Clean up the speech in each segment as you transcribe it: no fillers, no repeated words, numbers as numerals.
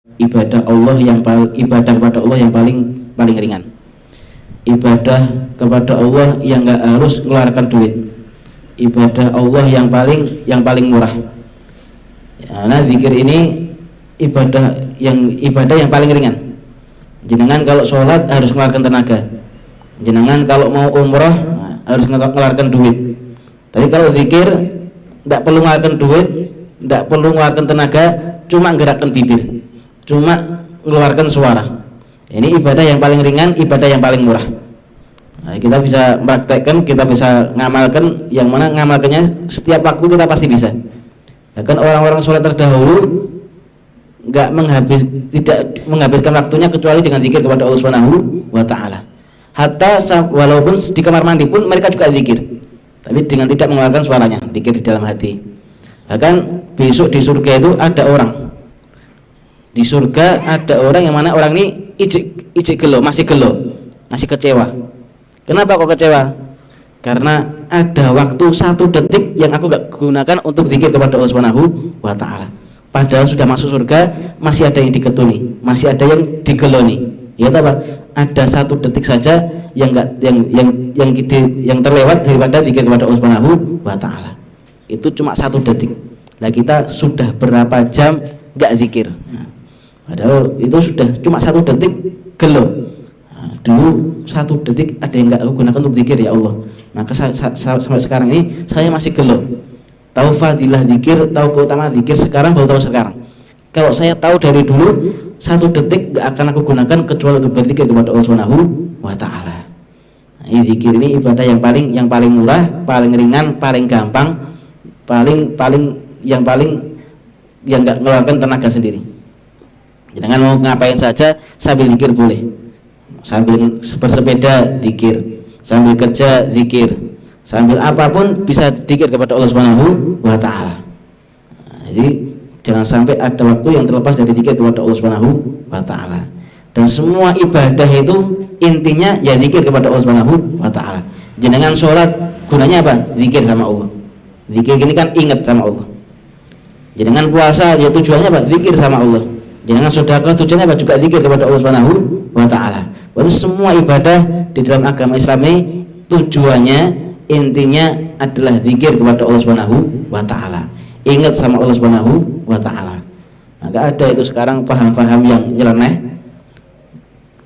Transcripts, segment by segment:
ibadah Allah yang ibadah kepada Allah yang paling ringan. Ibadah kepada Allah yang nggak harus mengeluarkan duit. Ibadah Allah yang paling murah. Ya, nah, zikir ini ibadah yang paling ringan. Jenengan kalau sholat harus mengeluarkan tenaga. Jenengan kalau mau umroh harus mengeluarkan duit. Tapi kalau zikir tidak perlu mengeluarkan duit, tidak perlu mengeluarkan tenaga, cuma gerakkan bibir, cuma mengeluarkan suara. Ini ibadah yang paling ringan, ibadah yang paling murah. Nah, kita bisa praktekkan, kita bisa ngamalkan, yang mana ngamalkannya setiap waktu kita pasti bisa. Ya kan, orang-orang sholat terdahulu tidak menghabiskan waktunya kecuali dengan zikir kepada Allah Subhanahu wa Ta'ala. Hatta walaupun di kamar mandi pun mereka juga zikir, tapi dengan tidak mengeluarkan suaranya, zikir di dalam hati. Bahkan besok di surga itu ada orang, di surga ada orang yang mana orang ini ijik gelo, masih kecewa. Kenapa kok kecewa? Karena ada waktu 1 detik yang aku gak gunakan untuk zikir kepada Allah Subhanahu wa Ta'ala. Padahal sudah masuk surga, masih ada yang diketuni, masih ada yang digeloni. Ya apa? Ada 1 detik saja yang terlewat daripada zikir kepada Allah Subhanahu wa Ta'ala. Itu cuma 1 detik. Nah, kita sudah berapa jam gak zikir? Nah, padahal itu sudah cuma 1 detik gelo. Dulu 1 detik ada yang nggak aku gunakan untuk zikir, ya Allah. Maka sampai sekarang ini saya masih gelo. Tahu fadilah zikir, tahu keutamaan zikir, sekarang baru tahu sekarang. Kalau saya tahu dari dulu, 1 detik nggak akan aku gunakan kecuali untuk berzikir kepada Allah Subhanahu wa Ta'ala. Nah, ini zikir ini ibadah yang paling murah, paling ringan, paling gampang, yang nggak mengeluarkan tenaga sendiri. Jangan mau ngapain saja sambil zikir boleh. Sambil bersepeda zikir, sambil kerja zikir, sambil apapun bisa zikir kepada Allah Subhanahu wa Ta'ala. Jadi jangan sampai ada waktu yang terlepas dari zikir kepada Allah Subhanahu wa Ta'ala. Dan semua ibadah itu intinya ya zikir kepada Allah Subhanahu wa Ta'ala. Jenengan sholat gunanya apa? Zikir sama Allah. Zikir ini kan ingat sama Allah. Jenengan puasa ya tujuannya apa? Zikir sama Allah. Jenengan sedekah tujuannya apa? Juga zikir kepada Allah Subhanahu wa Ta'ala. Lalu semua ibadah di dalam agama Islam ini tujuannya intinya adalah zikir kepada Allah Subhanahu wa Ta'ala. Ingat sama Allah Subhanahu wa Ta'ala. Maka ada itu sekarang paham-paham yang nyeleneh,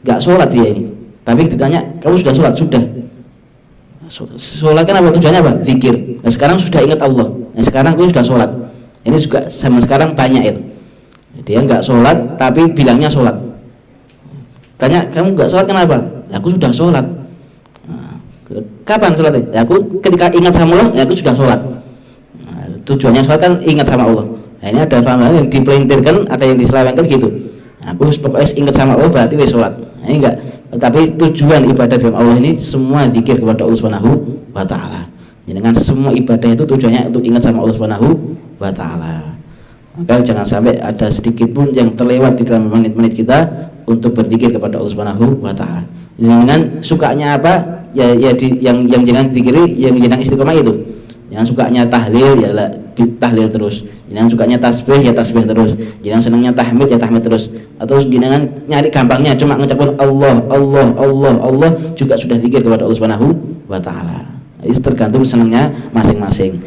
gak sholat dia ini, tapi ditanya kamu sudah sholat? Sudah. Sholat kan apa tujuannya apa? Zikir. Nah, sekarang sudah ingat Allah. Nah, sekarang aku sudah sholat. Ini juga sama sekarang banyak itu. Dia nggak sholat tapi bilangnya sholat. Tanya kamu nggak sholat kenapa? Ya, aku sudah sholat. Nah, kapan sholatnya? Ya, aku ketika ingat sama Allah, ya aku sudah sholat. Nah, tujuannya sholat kan ingat sama Allah. Nah, ini ada paham yang dipelintirkan, ada yang diselewengkan gitu. Nah, aku pokoknya ingat sama Allah berarti wis sholat. Nah, ini enggak. Tapi tujuan ibadah dalam Allah ini semua zikir kepada Allah Subhanahu wa Ta'ala. Dengan semua ibadah itu tujuannya untuk ingat sama Allah Subhanahu wa Ta'ala. Maka jangan sampai ada sedikit pun yang terlewat di dalam menit-menit kita untuk berzikir kepada Allah Subhanahu wa Ta'ala. Jangan sukanya apa? Yang jangan dikiri, yang jangan istiqomah itu. Jangan sukanya tahlil, ya tahlil terus. Jangan sukanya tasbih, ya tasbih terus. Jangan senangnya tahmid, ya tahmid terus. Atau jangan nyari gampangnya cuma mengucapkan Allah, Allah, Allah, Allah juga sudah zikir kepada Allah Subhanahu wa Ta'ala. Itu tergantung senangnya masing-masing.